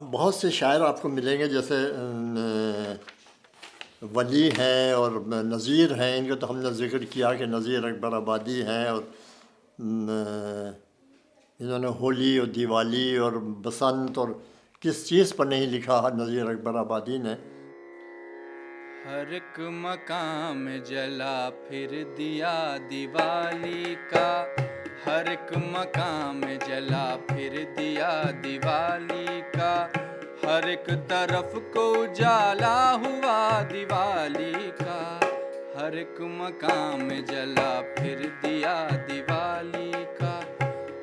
بہت سے شاعر آپ کو ملیں گے، جیسے ولی ہیں اور نذیر ہیں، ان کا تو ہم نے ذکر کیا کہ نذیر اکبر آبادی ہیں، اور انہوں نے ہولی اور دیوالی اور بسنت اور کس چیز پر نہیں لکھا نذیر اکبر آبادی نے۔ ہر ایک مقام جلا پھر دیا دیوالی کا، ہر ایک مقام جلا پھر دیا دیوالی کا، ہر ایک طرف کو اجالا ہوا دیوالی کا، ہر ایک مقام جلا پھر دیا دیوالی کا،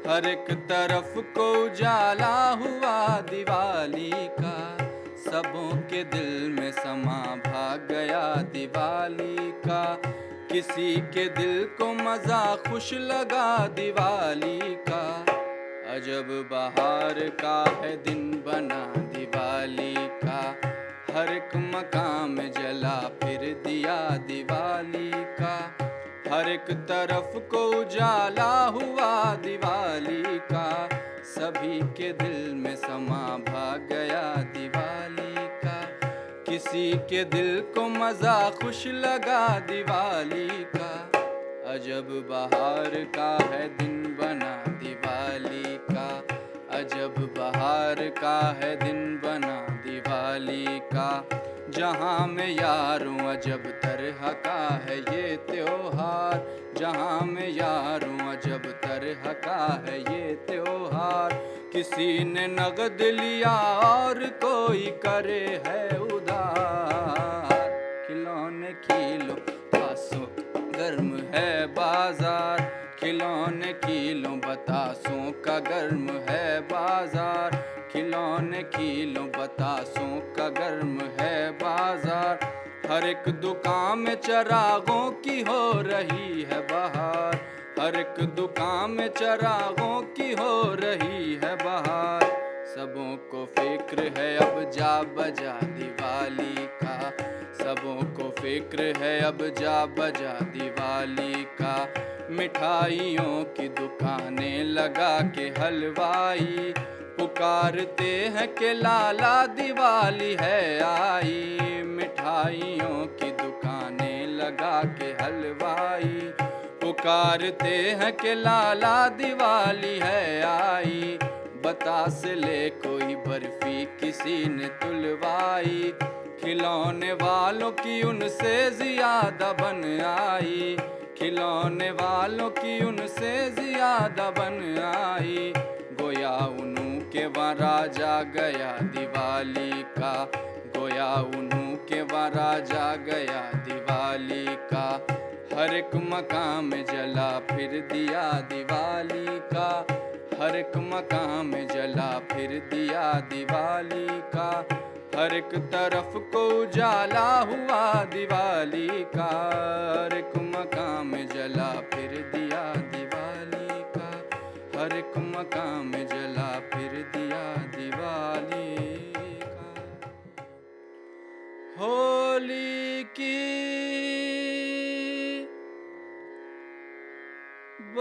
ہر ایک طرف کو اجالا ہوا دیوالی کا، سبوں کے دل میں سما بھاگ گیا دیوالی کا، کسی کے دل کو مزہ خوش لگا دیوالی کا، عجب بہار کا ہے دن بنا دیوالی کا، ہر ایک مقام جلا پھر دیا دیوالی کا، ہر ایک طرف کو اجالا ہوا دیوالی کا، سبھی کے دل میں سما بھاگ گیا دیوالی کا، کسی کے دل کو مزہ خوش لگا دیوالی کا، عجب بہار کا ہے دن بنا دیوالی کا، عجب بہار کا ہے دن بنا دیوالی کا، جہاں میں یاروں عجب طرح کا ہے یہ تیوہار، جہاں میں یاروں عجب طرح کا ہے یہ تیوہار، کسی نے نقد لیا اور کوئی کرے ہے ادھار، کھلونے کھیلو بتاسوں گرم ہے بازار، کھلونے کھیلو بتاسوں کا گرم ہے بازار، کھلونے کھیلو بتاسوں کا گرم ہے بازار، ہر ایک دکان میں چراغوں کی ہو رہی ہے بہار، ہر ایک دکان میں چراغوں کی ہو رہی ہے بہار، سبوں کو فکر ہے اب جا بجا دیوالی کا، سبوں کو فکر ہے اب جا بجا دیوالی کا، مٹھائیوں کی دکانیں لگا کے حلوائی پکارتے ہیں کہ لالا دیوالی ہے آئی، مٹھائیوں کی دکانیں لگا کے حلوائی پکارتے ہیں کہ لالا دیوالی ہے آئی، بتاس لے کوئی برفی کسی نے تلوائی، کھلونے والوں کی ان سے زیادہ بن آئی، کھلونے والوں کی ان سے زیادہ بن آئی، گویا انہوں کے وہاں جا گیا دیوالی کا، گویا انہوں کے وہاں جا گیا دیوالی کا، ہر ایک مقام جلا پھر دیا دیوالی کا، ہر ایک مقام جلا پھر دیا دیوالی کا، ہر ایک طرف کو اجالا ہوا دیوالی کا، ہر ایک مقام جلا پھر دیا دیوالی کا، ہر ایک مقام جلا پھر دیا دیوالی کا، ہولی کی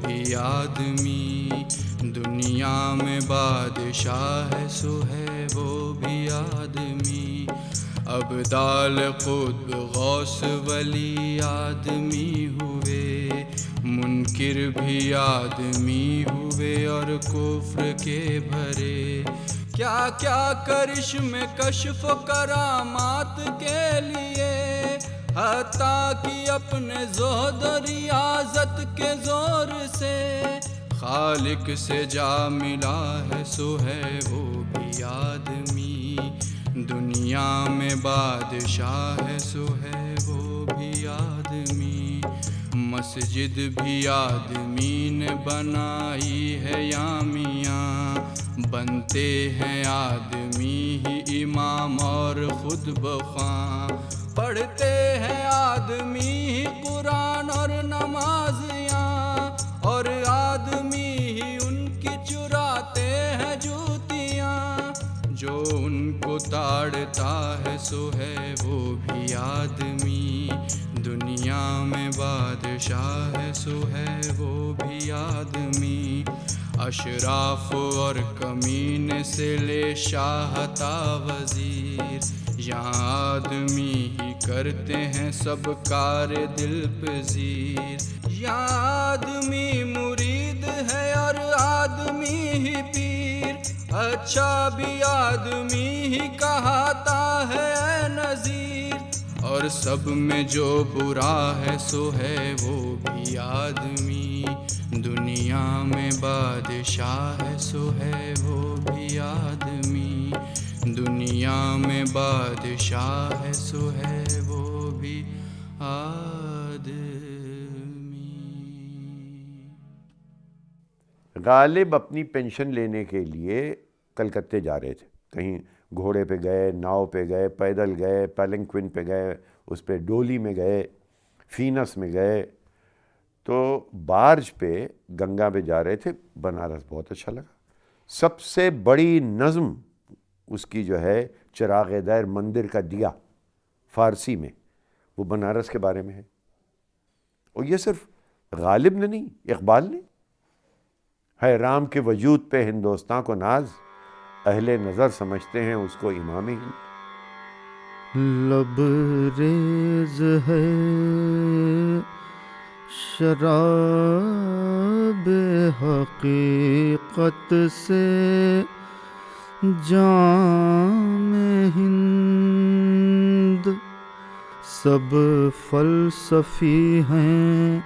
بھی آدمی، دنیا میں بادشاہ ہے سو ہے وہ بھی آدمی، ابدال قطب غوث ولی آدمی ہوئے، منکر بھی آدمی ہوئے اور کفر کے بھرے، کیا کیا کرشم کشف و کرامات کے لیے، حتیٰ کہ اپنے زہد و ریاضت کے زور سے خالق سے جا ملا ہے سو ہے وہ بھی آدمی، دنیا میں بادشاہ ہے سو ہے وہ بھی آدمی، مسجد بھی آدمی نے بنائی ہے یا میاں، بنتے ہیں آدمی ہی امام اور خود بخواں، پڑھتے ہیں آدمی ہی قرآن اور نمازیاں، اور آدمی ہی ان کی چراتے ہیں جوتیاں، جو ان کو تاڑتا ہے سو ہے وہ بھی آدمی، دنیا میں بادشاہ ہے سو ہے وہ بھی آدمی، اشراف اور کمینے سے لے شاہ تا وزیر، یہاں آدمی ہی کرتے ہیں سب کار دل پذیر، یہاں آدمی مرید ہے اور آدمی ہی پیر، اچھا بھی آدمی ہی کہاتا ہے اے نذیر، اور سب میں جو برا ہے سو ہے وہ بھی آدمی، دنیا میں بادشاہ ہے سو ہے وہ بھی آدمی، دنیا میں بادشاہ ہے سو ہے وہ بھی آدمی۔ غالب اپنی پینشن لینے کے لیے کلکتے جا رہے تھے، کہیں گھوڑے پہ گئے، ناؤ پہ گئے، پیدل گئے، پیلنکوئن پہ گئے، اس پہ ڈولی میں گئے، فینس میں گئے، تو بارج پہ گنگا پہ جا رہے تھے۔ بنارس بہت اچھا لگا، سب سے بڑی نظم اس کی جو ہے چراغ دیر مندر کا دیا فارسی میں، وہ بنارس کے بارے میں ہے، اور یہ صرف غالب نے نہیں، اقبال نے، ہے رام کے وجود پہ ہندوستاں کو ناز، اہل نظر سمجھتے ہیں اس کو امام ہند۔ لبریز ہے شراب حقیقت سے جام ہند، سب فلسفی ہیں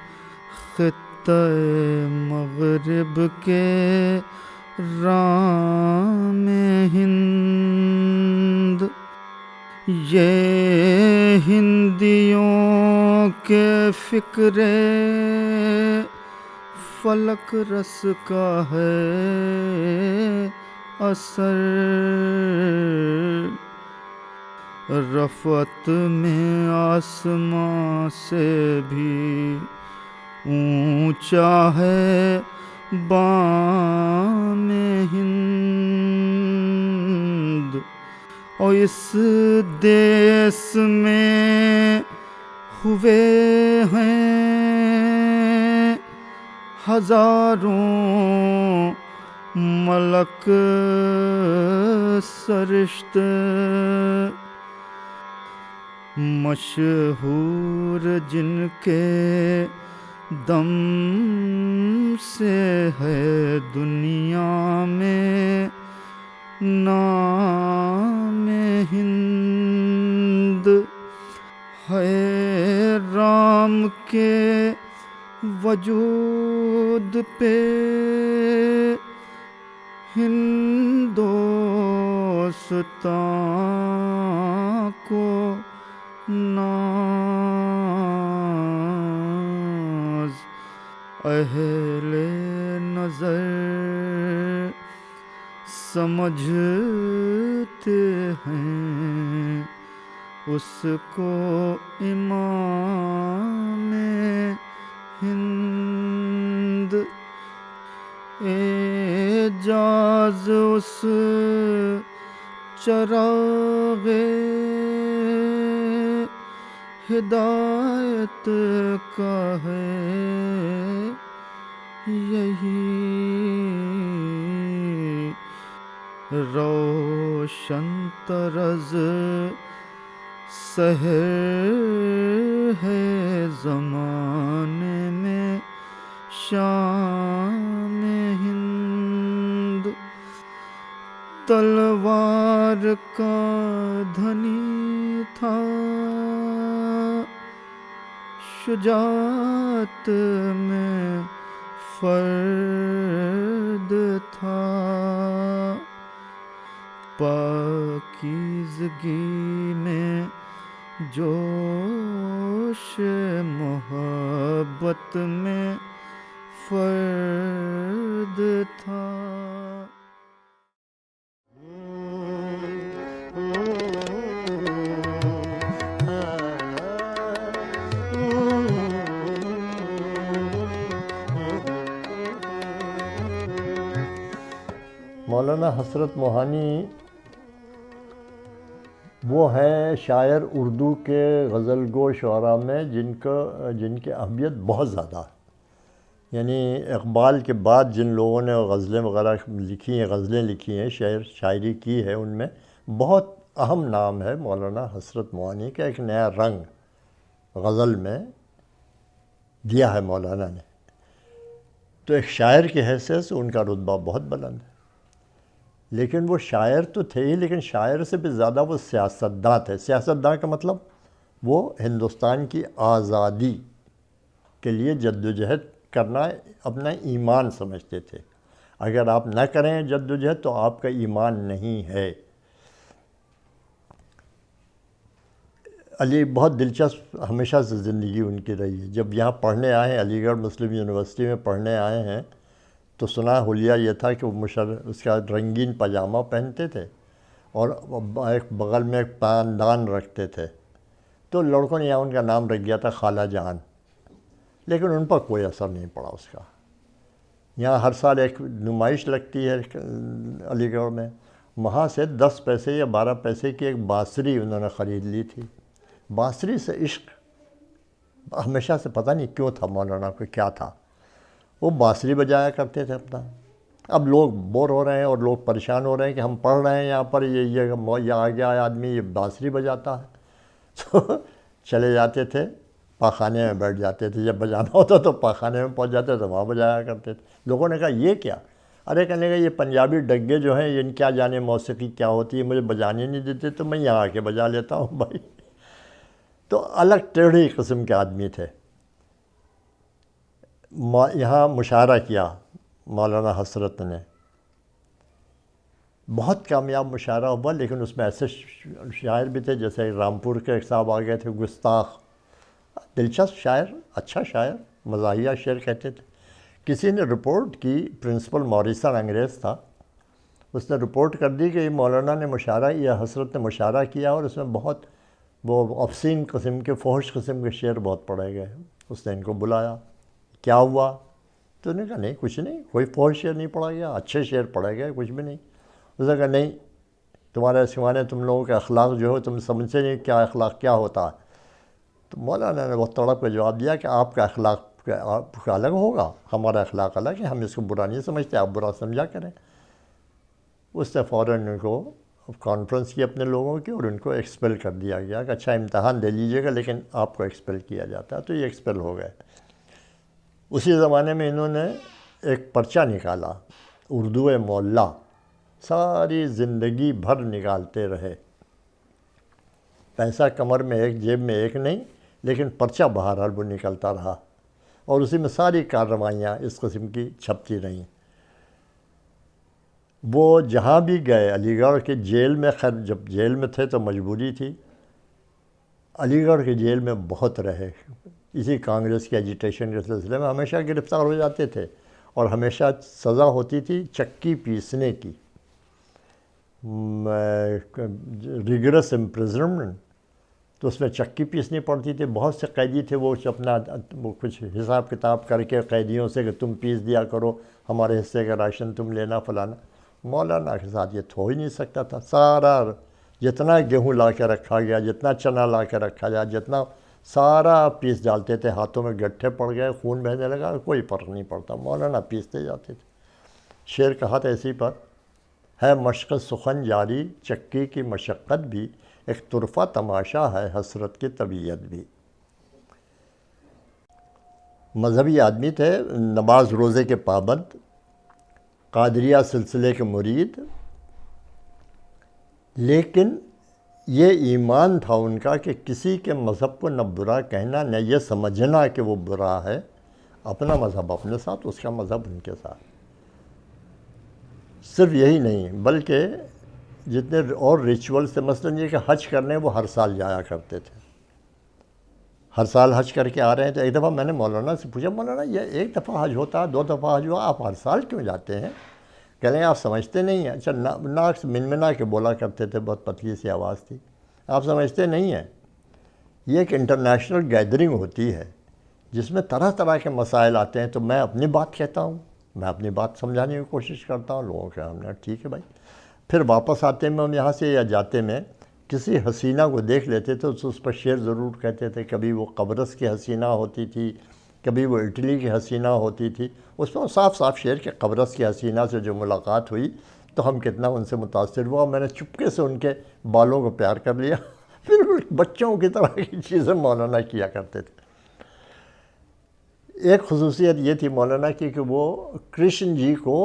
خطہ مغرب کے رام ہند، یہ ہندیوں کے فکر فلک رس کا ہے اثر، رفعت میں آسمان سے بھی اونچا ہے بام ہند، اور اس دیس میں ہوئے ہیں ہزاروں ملک سرشت، مشہور جن کے دم سے ہے دنیا میں نام ہند، ہے رام کے وجود پہ ہندوستاں کو ناز، اہل نظر سمجھتے ہیں اس کو امام ہند، اعجاز اس چراغ ہدایت بیت کا ہے یہی روشن طرز سحر ہے زمانے میں شام ہند، تلوار کا دھنی تھا شجاعت میں فرد تھا، پاکیزگی میں جوش محبت میں فرد تھا۔ مولانا حسرت موہانی وہ ہیں شاعر اردو کے غزل گو شعراء میں جن کی اہمیت بہت زیادہ ہے، یعنی اقبال کے بعد جن لوگوں نے غزلیں وغیرہ لکھی ہیں، غزلیں لکھی ہیں، شاعری کی ہے، ان میں بہت اہم نام ہے مولانا حسرت موہانی کا۔ ایک نیا رنگ غزل میں دیا ہے مولانا نے، تو ایک شاعر کی حیثیت سے ان کا رتبہ بہت بلند ہے۔ لیکن وہ شاعر تو تھے ہی، لیکن شاعر سے بھی زیادہ وہ سیاستداں تھے۔ سیاستداں کا مطلب وہ ہندوستان کی آزادی کے لیے جدوجہد کرنا اپنا ایمان سمجھتے تھے۔ اگر آپ نہ کریں جدوجہد تو آپ کا ایمان نہیں ہے۔ علی بہت دلچسپ ہمیشہ سے زندگی ان کی رہی ہے۔ جب یہاں پڑھنے آئے ہیں، علی گڑھ مسلم یونیورسٹی میں پڑھنے آئے ہیں، تو سنا حلیہ یہ تھا کہ وہ اس کا رنگین پاجامہ پہنتے تھے اور ایک بغل میں ایک پاندان رکھتے تھے، تو لڑکوں نے یہاں ان کا نام رکھ دیا تھا خالہ جان، لیکن ان پر کوئی اثر نہیں پڑا اس کا۔ یہاں ہر سال ایک نمائش لگتی ہے علی گڑھ میں، وہاں سے 10 پیسے یا 12 پیسے کی ایک بانسری انہوں نے خرید لی تھی۔ بانسری سے عشق ہمیشہ سے پتہ نہیں کیوں تھا، مولانا کو کیا تھا، وہ بانسری بجایا کرتے تھے اپنا۔ اب لوگ بور ہو رہے ہیں اور لوگ پریشان ہو رہے ہیں کہ ہم پڑھ رہے ہیں یہاں پر، یہ آ گیا آدمی یہ بانسری بجاتا ہے، تو چلے جاتے تھے پاخانے میں بیٹھ جاتے تھے، جب بجانا ہوتا تو پاخانے میں پہنچ جاتے تو وہاں بجایا کرتے تھے۔ لوگوں نے کہا یہ کیا؟ ارے کہنے کا یہ پنجابی ڈگے جو ہیں ان کیا جانے موسیقی کیا ہوتی ہے، مجھے بجانے نہیں دیتے تو میں یہاں آ کے بجا لیتا ہوں بھائی۔ تو الگ ٹیڑھی قسم کے آدمی تھے۔ یہاں مشاعرہ کیا مولانا حسرت نے، بہت کامیاب مشاعرہ ہوا، لیکن اس میں ایسے شاعر بھی تھے جیسے رامپور کے ایک صاحب آ گئے تھے گستاخ، دلچسپ شاعر، اچھا شاعر، مزاحیہ شعر کہتے تھے۔ کسی نے رپورٹ کی، پرنسپل موریسن انگریز تھا، اس نے رپورٹ کر دی کہ یہ مولانا نے مشاعرہ، یہ حسرت نے مشاعرہ کیا اور اس میں بہت وہ افسین قسم کے، فحش قسم کے شعر بہت پڑھے گئے۔ اس نے ان کو بلایا، کیا ہوا؟ تو انہوں نے کہا نہیں کچھ نہیں، کوئی فحش شعر نہیں پڑھا گیا، اچھے شعر پڑھے گئے، کچھ بھی نہیں۔ اس نے کہا نہیں، تمہارے سوانے تم لوگوں کے اخلاق جو ہے تم سمجھتے نہیں کیا اخلاق کیا ہوتا ہے۔ تو مولانا نے بہت تڑپ کے جواب دیا کہ آپ کا اخلاق آپ کا الگ ہوگا، ہمارا اخلاق الگ ہے، ہم اس کو برا نہیں سمجھتے، آپ برا سمجھا کریں۔ اس نے فوراً ان کو کانفرنس کی اپنے لوگوں کی اور ان کو ایکسپیل کر دیا گیا کہ اچھا امتحان دے لیجئے گا لیکن آپ کو ایکسپیل کیا جاتا ہے، تو یہ ایکسپیل ہو گئے۔ اسی زمانے میں انہوں نے ایک پرچہ نکالا، اردو معلیٰ، ساری زندگی بھر نکالتے رہے، پیسہ کمر میں ایک جیب میں ایک نہیں، لیکن پرچہ بہرحال وہ نکلتا رہا اور اسی میں ساری کارروائیاں اس قسم کی چھپتی رہیں۔ وہ جہاں بھی گئے، علی گڑھ کے جیل میں، خیر جب جیل میں تھے تو مجبوری تھی، علی گڑھ کے جیل میں بہت رہے، اسی کانگریس کی ایجیٹیشن کے سلسلے میں ہمیشہ گرفتار ہو جاتے تھے اور ہمیشہ سزا ہوتی تھی چکی پیسنے کی، ریگرس امپریزنمنٹ، تو اس میں چکی پیسنی پڑتی تھی۔ بہت سے قیدی تھے وہ اپنا وہ کچھ حساب کتاب کر کے قیدیوں سے کہ تم پیس دیا کرو، ہمارے حصے کا راشن تم لینا فلانا۔ مولانا کے ساتھ یہ ہو ہی نہیں سکتا تھا، سارا جتنا گیہوں لا کے رکھا گیا، جتنا چنا لا کے رکھا گیا، جتنا سارا پیس ڈالتے تھے، ہاتھوں میں گٹھے پڑ گئے، خون بہنے لگا، کوئی فرق نہیں پڑتا، مولانا پیستے جاتے تھے۔ شعر کہا تھا اسی پر، ہے مشق سخن جاری چکی کی مشقت بھی، ایک طرفہ تماشا ہے حسرت کی طبیعت بھی۔ مذہبی آدمی تھے، نماز روزے کے پابند، قادریہ سلسلے کے مرید، لیکن یہ ایمان تھا ان کا کہ کسی کے مذہب کو نہ برا کہنا، نہ یہ سمجھنا کہ وہ برا ہے، اپنا مذہب اپنے ساتھ، اس کا مذہب ان کے ساتھ۔ صرف یہی نہیں بلکہ جتنے اور ریچولز تھے، مثلاً یہ کہ حج کرنے وہ ہر سال جایا کرتے تھے، ہر سال حج کر کے آ رہے ہیں۔ تو ایک دفعہ میں نے مولانا سے پوچھا، مولانا یہ ایک دفعہ حج ہوتا ہے، 2 دفعہ حج ہوا، آپ ہر سال کیوں جاتے ہیں؟ کہہ رہے ہیں آپ سمجھتے نہیں ہیں۔ اچھا، ناک سے منمنا کے بولا کرتے تھے، بہت پتلی سی آواز تھی، آپ سمجھتے نہیں ہیں، یہ ایک انٹرنیشنل گیدرنگ ہوتی ہے جس میں طرح طرح کے مسائل آتے ہیں، تو میں اپنی بات کہتا ہوں، میں اپنی بات سمجھانے کی کوشش کرتا ہوں لوگوں کے، ہم نے ٹھیک ہے بھائی۔ پھر واپس آتے میں ہم یہاں سے یا جاتے میں کسی حسینہ کو دیکھ لیتے تھے تو اس پر شعر ضرور کہتے تھے، کبھی وہ قبرص کی حسینہ ہوتی تھی، کبھی وہ اٹلی کی حسینہ ہوتی تھی، اس میں صاف صاف شعر کہ قبرص کی حسینہ سے جو ملاقات ہوئی تو ہم کتنا ان سے متاثر ہوا، میں نے چپکے سے ان کے بالوں کو پیار کر لیا۔ پھر بچوں کی طرح کی چیزیں مولانا کیا کرتے تھے۔ ایک خصوصیت یہ تھی مولانا کی کہ وہ کرشن جی کو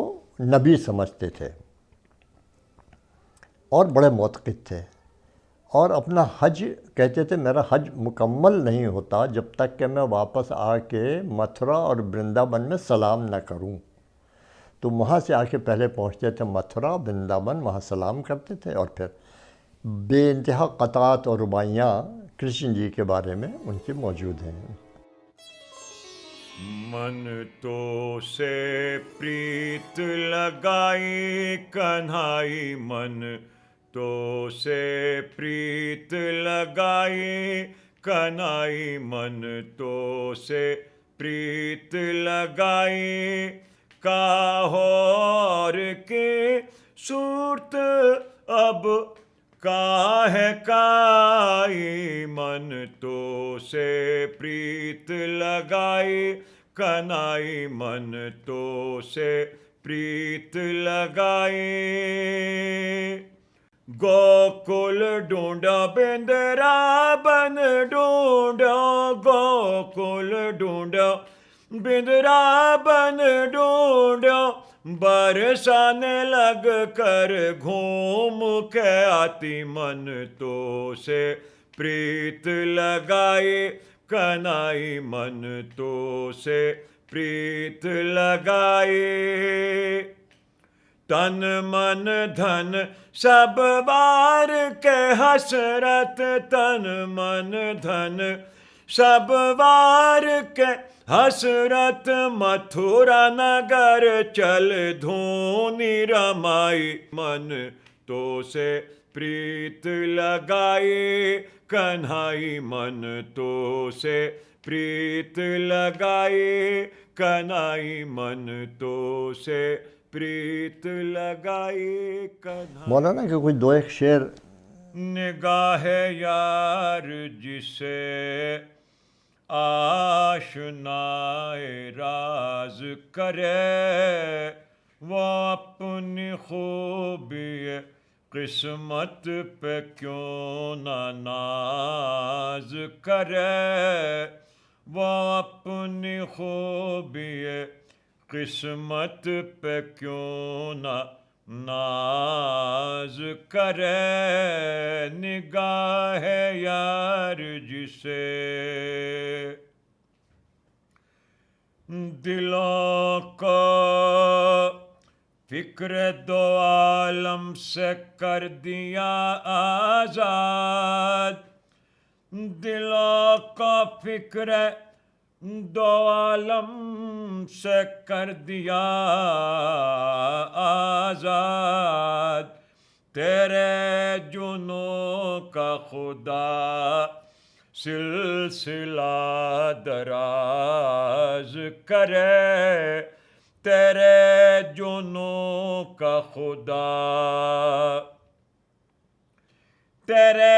نبی سمجھتے تھے اور بڑے معتقد تھے، اور اپنا حج کہتے تھے میرا حج مکمل نہیں ہوتا جب تک کہ میں واپس آ کے متھرا اور برنداون میں سلام نہ کروں۔ تو وہاں سے آ کے پہلے پہنچتے تھے متھرا، برنداون، وہاں سلام کرتے تھے، اور پھر بے انتہا قطعات اور رباعیاں کرشن جی کے بارے میں ان کی موجود ہیں۔ من تو سے پریت لگائی کنہائی، من تو سے پریت لگائی کنائی، من تو سے پریت لگائی، کاہور کی صورت اب کاہے کائی، من تو سے پریت لگائی کنائی، من تو سے پریت لگائی، گوکل ڈھونڈا بندرا بن ڈھونڈا، گوکل ڈھونڈا بندرا بن ڈھونڈا، برسانے لگ کر گھوم کے آتی، من تو سے پریت لگائی کنائی، من تو سے پریت لگائی، تن من دھن سب بار کے حسرت، تن من دھن سب بار کے حسرت، متھرا نگر چل دھونی رمائی، من تو سے پریت لگائی کنہائی، من تو سے پریت لگائی کنائی، من تو سے پریت لگائی کنائی۔ مولانا کے کوئی 2 ایک شعر نگاہ یار جسے آشنائے راز کرے، وہ اپنی خوبی قسمت پہ کیوں نہ ناز کرے، وہ اپنی خوبی قسمت پہ کیوں نہ ناز کرے، نگاہ یار جسے دلوں کو فکر 2 عالم سے کر دیا آزاد، دلوں کو فکر 2 عالم سے کر دیا آزاد، تیرے جنوں کا خدا سلسلہ دراز کرے، تیرے جنوں کا خدا تیرے